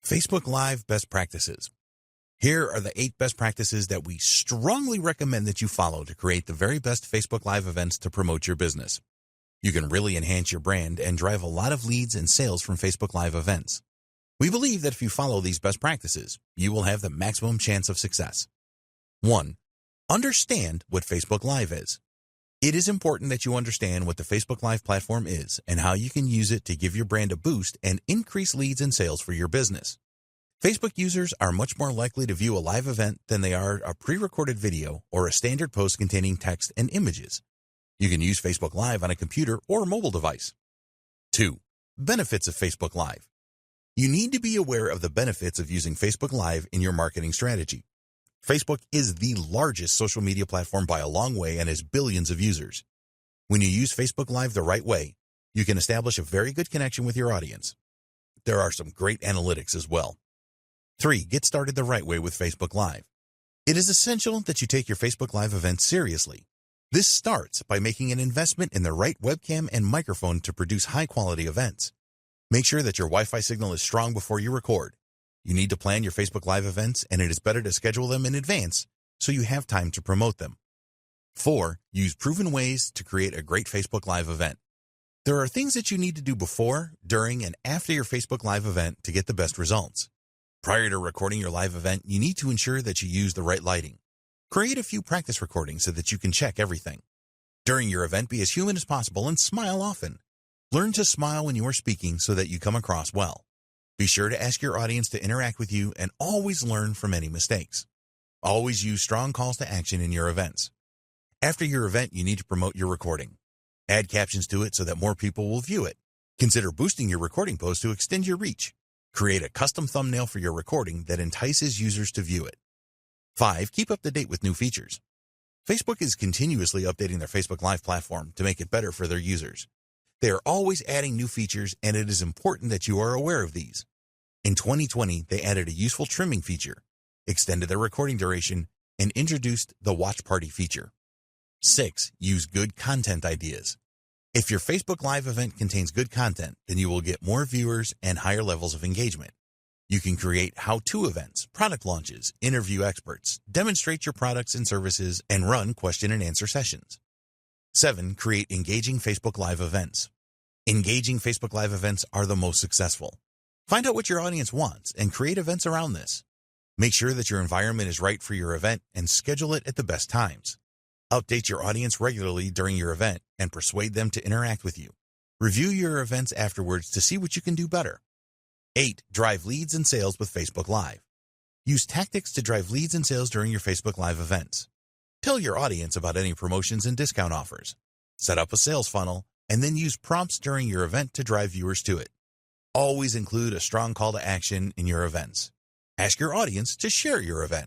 Facebook Live Best Practices. Here are the 8 best practices that we strongly recommend that you follow to create the very best Facebook Live events to promote your business. You can really enhance your brand and drive a lot of leads and sales from Facebook Live events. We believe that if you follow these best practices, you will have the maximum chance of success. 1. Understand what Facebook Live is. It is important that you understand what the Facebook Live platform is and how you can use it to give your brand a boost and increase leads and sales for your business. Facebook users are much more likely to view a live event than they are a pre-recorded video or a standard post containing text and images. You can use Facebook Live on a computer or mobile device. 2. Benefits of Facebook Live. You need to be aware of the benefits of using Facebook Live in your marketing strategy. Facebook is the largest social media platform by a long way and has billions of users. When you use Facebook Live the right way, you can establish a very good connection with your audience. There are some great analytics as well. 3. Get started the right way with Facebook Live. It is essential that you take your Facebook Live event seriously. This starts by making an investment in the right webcam and microphone to produce high-quality events. Make sure that your Wi-Fi signal is strong before you record. You need to plan your Facebook Live events, and it is better to schedule them in advance so you have time to promote them. 4. Use proven ways to create a great Facebook Live event. There are things that you need to do before, during, and after your Facebook Live event to get the best results. Prior to recording your live event, you need to ensure that you use the right lighting. Create a few practice recordings so that you can check everything. During your event, be as human as possible and smile often. Learn to smile when you are speaking so that you come across well. Be sure to ask your audience to interact with you and always learn from any mistakes. Always use strong calls to action in your events. After your event, you need to promote your recording. Add captions to it so that more people will view it. Consider boosting your recording post to extend your reach. Create a custom thumbnail for your recording that entices users to view it. 5. Keep up to date with new features. Facebook is continuously updating their Facebook Live platform to make it better for their users. They are always adding new features, and it is important that you are aware of these. In 2020, they added a useful trimming feature, extended their recording duration, and introduced the watch party feature. 6. Use good content ideas. If your Facebook Live event contains good content, then you will get more viewers and higher levels of engagement. You can create how-to events, product launches, interview experts, demonstrate your products and services, and run question and answer sessions. 7. Create engaging Facebook Live events. Engaging Facebook Live events are the most successful. Find out what your audience wants and create events around this. Make sure that your environment is right for your event and schedule it at the best times. Update your audience regularly during your event and persuade them to interact with you. Review your events afterwards to see what you can do better. 8. Drive leads and sales with Facebook Live. Use tactics to drive leads and sales during your Facebook Live events. Tell your audience about any promotions and discount offers. Set up a sales funnel and then use prompts during your event to drive viewers to it. Always include a strong call to action in your events. Ask your audience to share your event.